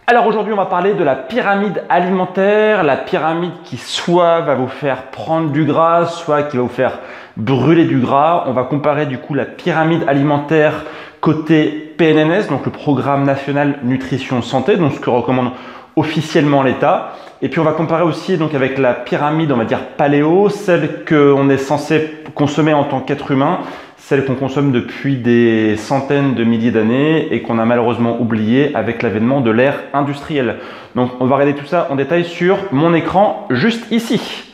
Alors aujourd'hui, on va parler de la pyramide alimentaire, la pyramide qui soit va vous faire prendre du gras, soit qui va vous faire brûler du gras. On va comparer du coup la pyramide alimentaire côté PNNS, donc le Programme National Nutrition Santé, donc ce que recommande officiellement l'État. Et puis on va comparer aussi donc avec la pyramide, on va dire paléo, celle qu'on est censé consommer en tant qu'être humain, celle qu'on consomme depuis des centaines de milliers d'années et qu'on a malheureusement oublié avec l'avènement de l'ère industrielle. Donc on va regarder tout ça en détail sur mon écran juste ici.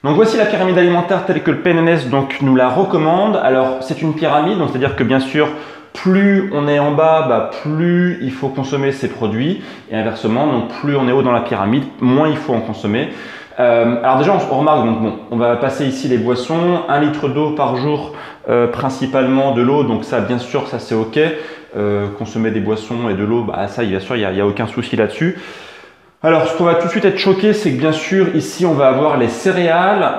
Donc voici la pyramide alimentaire telle que le PNNS donc, nous la recommande. Alors c'est une pyramide, donc c'est-à-dire que bien sûr plus on est en bas, plus il faut consommer ces produits et inversement, donc plus on est haut dans la pyramide, moins il faut en consommer. Alors déjà on remarque, donc bon, on va passer ici les boissons, 1 litre d'eau par jour, principalement de l'eau, donc ça bien sûr ça c'est ok, consommer des boissons et de l'eau, ça bien sûr il n'y a aucun souci là-dessus. Alors ce qu'on va tout de suite être choqué, c'est que bien sûr ici on va avoir les céréales,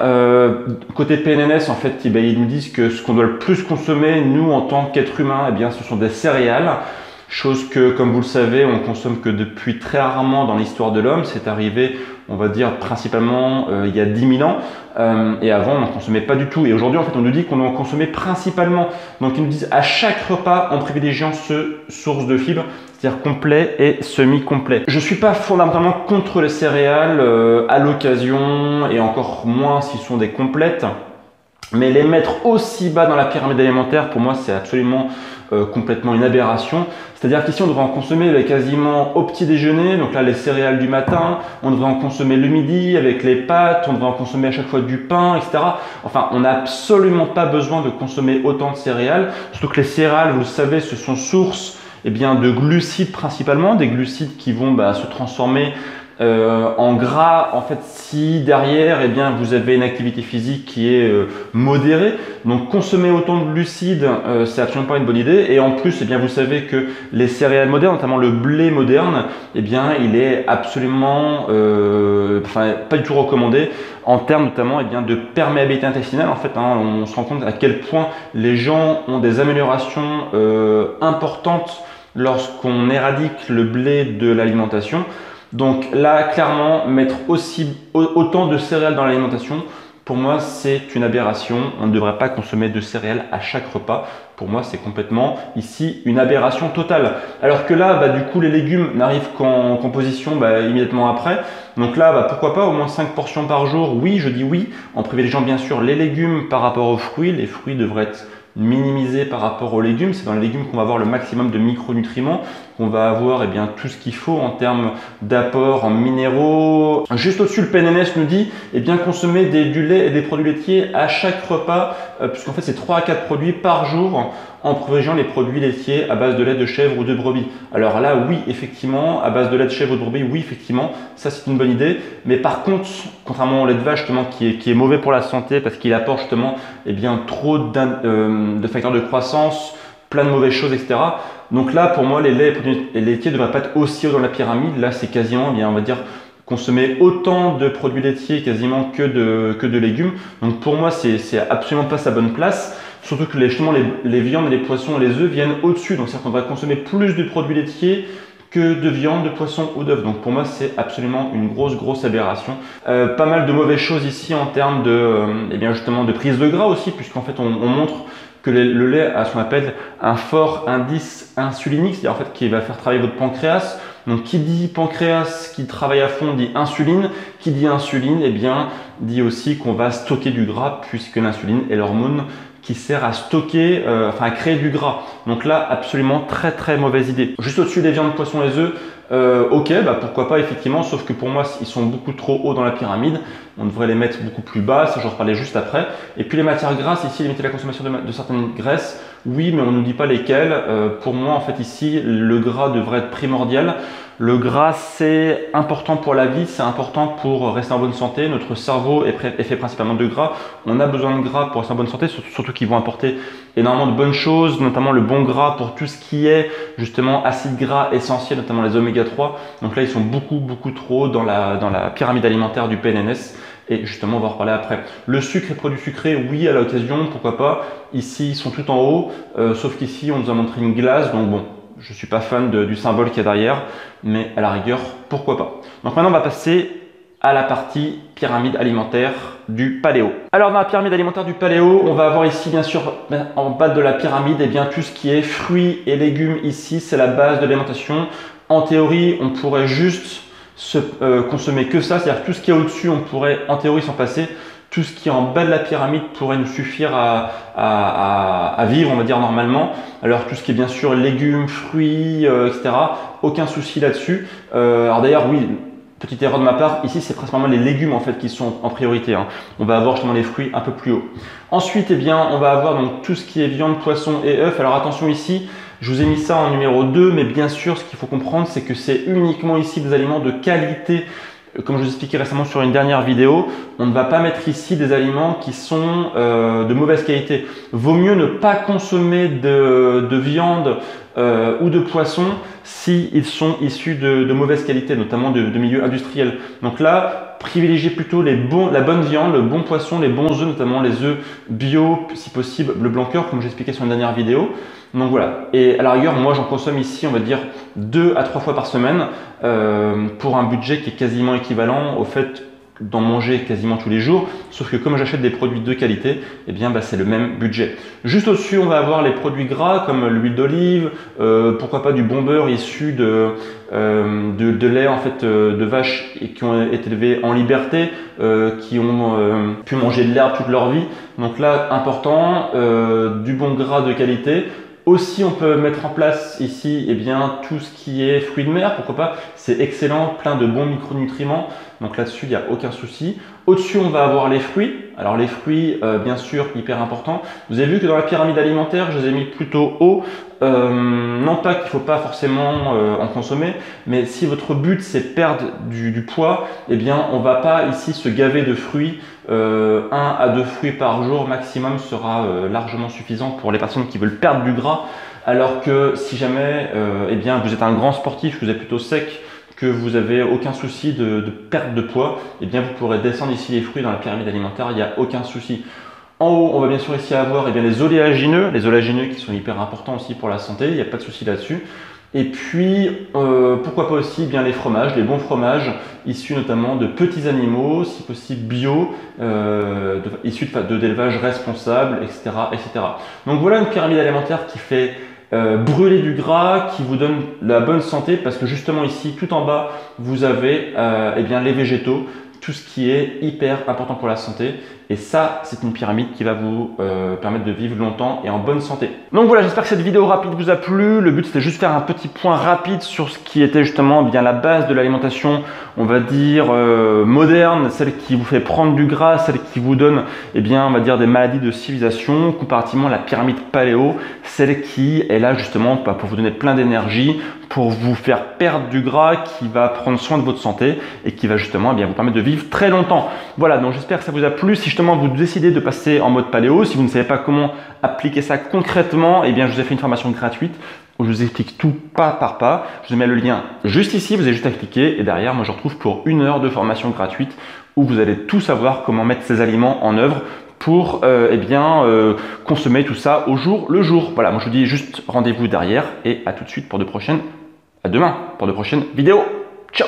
côté PNNS en fait ils nous disent que ce qu'on doit le plus consommer nous en tant qu'être humain, eh bien ce sont des céréales. Chose que, comme vous le savez, on consomme que depuis très rarement dans l'histoire de l'homme. C'est arrivé, on va dire, principalement il y a 10 000 ans. Et avant, on n'en consommait pas du tout. Et aujourd'hui, en fait, on nous dit qu'on doit en consommer principalement. Donc, ils nous disent à chaque repas, en privilégiant ce source de fibres, c'est-à-dire complet et semi-complet. Je ne suis pas fondamentalement contre les céréales à l'occasion, et encore moins s'ils sont des complètes. Mais les mettre aussi bas dans la pyramide alimentaire, pour moi, c'est absolument complètement une aberration. C'est-à-dire qu'ici, on devrait en consommer quasiment au petit déjeuner. Donc là, les céréales du matin, on devrait en consommer le midi avec les pâtes, on devrait en consommer à chaque fois du pain, etc. Enfin, on n'a absolument pas besoin de consommer autant de céréales. Surtout que les céréales, vous le savez, ce sont source de glucides principalement, des glucides qui vont se transformer en gras, en fait, si derrière, vous avez une activité physique qui est modérée. Donc, consommer autant de glucides, c'est absolument pas une bonne idée. Et en plus, vous savez que les céréales modernes, notamment le blé moderne, il est absolument, pas du tout recommandé en termes notamment de perméabilité intestinale. En fait, on se rend compte à quel point les gens ont des améliorations importantes lorsqu'on éradique le blé de l'alimentation. Donc là, clairement, mettre autant de céréales dans l'alimentation, pour moi, c'est une aberration. On ne devrait pas consommer de céréales à chaque repas. Pour moi, c'est complètement ici une aberration totale. Alors que là, du coup, les légumes n'arrivent qu'en composition immédiatement après. Donc là, pourquoi pas au moins 5 portions par jour? Oui, je dis oui, en privilégiant bien sûr les légumes par rapport aux fruits. Les fruits devraient être minimisé par rapport aux légumes. C'est dans les légumes qu'on va avoir le maximum de micronutriments, qu'on va avoir tout ce qu'il faut en termes d'apport en minéraux. Juste au-dessus, le PNNS nous dit consommer du lait et des produits laitiers à chaque repas, puisqu'en fait c'est 3 à 4 produits par jour en privilégiant les produits laitiers à base de lait de chèvre ou de brebis. Alors là, oui, effectivement, à base de lait de chèvre ou de brebis, oui, effectivement, ça c'est une bonne idée. Mais par contre, contrairement au lait de vache justement qui est mauvais pour la santé parce qu'il apporte justement trop de facteurs de croissance, plein de mauvaises choses, etc. Donc là, pour moi, les laits et produits laitiers ne devraient pas être aussi haut dans la pyramide. Là, c'est quasiment, on va dire, consommer autant de produits laitiers quasiment que de légumes. Donc pour moi, c'est absolument pas sa bonne place. Surtout que les viandes, les poissons et les œufs viennent au-dessus. Donc c'est-à-dire qu'on va consommer plus de produits laitiers que de viande, de poisson ou d'œufs. Donc pour moi, c'est absolument une grosse aberration. Pas mal de mauvaises choses ici en termes de prise de gras aussi, puisqu'en fait on montre que le lait a ce qu'on appelle un fort indice insulinique, c'est-à-dire en fait qui va faire travailler votre pancréas. Donc qui dit pancréas qui travaille à fond dit insuline. Qui dit insuline, dit aussi qu'on va stocker du gras, puisque l'insuline est l'hormone qui sert à stocker, à créer du gras. Donc là, absolument très mauvaise idée. Juste au-dessus des viandes, poissons et œufs, ok, pourquoi pas effectivement, sauf que pour moi, ils sont beaucoup trop hauts dans la pyramide. On devrait les mettre beaucoup plus bas, ça j'en reparlerai juste après. Et puis les matières grasses, ici, limiter la consommation de certaines graisses, oui, mais on ne nous dit pas lesquelles. Pour moi, en fait, ici, le gras devrait être primordial. Le gras, c'est important pour la vie, c'est important pour rester en bonne santé. Notre cerveau est fait principalement de gras. On a besoin de gras pour rester en bonne santé, surtout qu'ils vont apporter énormément de bonnes choses, notamment le bon gras pour tout ce qui est justement acides gras essentiels, notamment les oméga 3. Donc là, ils sont beaucoup trop dans la pyramide alimentaire du PNNS. Et justement, on va en reparler après. Le sucre et produits sucrés, oui, à l'occasion, pourquoi pas. Ici, ils sont tout en haut, sauf qu'ici, on nous a montré une glace. Donc bon, Je ne suis pas fan du symbole qu'il y a derrière, mais à la rigueur, pourquoi pas. Donc maintenant, on va passer à la partie pyramide alimentaire du paléo. Alors dans la pyramide alimentaire du paléo, on va avoir ici bien sûr en bas de la pyramide tout ce qui est fruits et légumes. Ici, c'est la base de l'alimentation. En théorie, on pourrait juste consommer que ça, c'est-à-dire tout ce qui est au-dessus, on pourrait en théorie s'en passer. Tout ce qui est en bas de la pyramide pourrait nous suffire à vivre, on va dire normalement. Alors tout ce qui est bien sûr légumes, fruits, etc. Aucun souci là-dessus. Alors d'ailleurs oui, petite erreur de ma part, ici c'est principalement les légumes en fait qui sont en priorité. On va avoir justement les fruits un peu plus haut. Ensuite, on va avoir donc tout ce qui est viande, poisson et œufs. Alors attention ici, je vous ai mis ça en numéro 2, mais bien sûr ce qu'il faut comprendre, c'est que c'est uniquement ici des aliments de qualité. Comme je vous expliquais récemment sur une dernière vidéo, on ne va pas mettre ici des aliments qui sont de mauvaise qualité. Vaut mieux ne pas consommer de viande ou de poisson s'ils sont issus de mauvaise qualité, notamment de milieux industriels. Donc là, privilégiez plutôt la bonne viande, le bon poisson, les bons œufs, notamment les œufs bio, si possible bleu blanc cœur, comme j'expliquais sur une dernière vidéo. Donc voilà, et à la rigueur, moi j'en consomme ici, on va dire 2 à 3 fois par semaine pour un budget qui est quasiment équivalent au fait d'en manger quasiment tous les jours, sauf que comme j'achète des produits de qualité, c'est le même budget. Juste au-dessus, on va avoir les produits gras comme l'huile d'olive, pourquoi pas du bon beurre issu de lait en fait de vaches qui ont été élevées en liberté, qui ont pu manger de l'herbe toute leur vie. Donc là, important, du bon gras de qualité. Aussi, on peut mettre en place ici tout ce qui est fruits de mer, pourquoi pas, c'est excellent, plein de bons micronutriments, donc là-dessus, il n'y a aucun souci. Au-dessus, on va avoir les fruits. Alors les fruits, bien sûr, hyper important. Vous avez vu que dans la pyramide alimentaire, je les ai mis plutôt haut. Non pas qu'il ne faut pas forcément en consommer, mais si votre but c'est perdre du poids, on ne va pas ici se gaver de fruits. 1 à 2 fruits par jour maximum sera largement suffisant pour les personnes qui veulent perdre du gras. Alors que si jamais vous êtes un grand sportif, que vous êtes plutôt sec, que vous n'avez aucun souci de perte de poids, vous pourrez descendre ici les fruits dans la pyramide alimentaire, il n'y a aucun souci. En haut, on va bien sûr ici avoir les oléagineux qui sont hyper importants aussi pour la santé, il n'y a pas de souci là-dessus. Et puis, pourquoi pas aussi les fromages, les bons fromages, issus notamment de petits animaux, si possible bio, issus d'élevage responsable, etc., etc. Donc voilà une pyramide alimentaire qui fait brûler du gras, qui vous donne la bonne santé, parce que justement ici, tout en bas, vous avez les végétaux, tout ce qui est hyper important pour la santé. Et ça, c'est une pyramide qui va vous permettre de vivre longtemps et en bonne santé. Donc voilà, j'espère que cette vidéo rapide vous a plu. Le but, c'était juste faire un petit point rapide sur ce qui était justement la base de l'alimentation, on va dire moderne, celle qui vous fait prendre du gras, celle qui vous donne, on va dire des maladies de civilisation, comparativement à la pyramide paléo, celle qui est là justement pour vous donner plein d'énergie, pour vous faire perdre du gras, qui va prendre soin de votre santé et qui va justement vous permettre de vivre très longtemps. Voilà, donc j'espère que ça vous a plu. Si justement vous décidez de passer en mode paléo, si vous ne savez pas comment appliquer ça concrètement, je vous ai fait une formation gratuite où je vous explique tout pas par pas. Je vous mets le lien juste ici, vous avez juste à cliquer et derrière, moi je retrouve pour 1 heure de formation gratuite où vous allez tout savoir comment mettre ces aliments en œuvre pour consommer tout ça au jour le jour. Voilà, moi je vous dis juste rendez-vous derrière et à tout de suite pour à demain pour de prochaines vidéos. Ciao!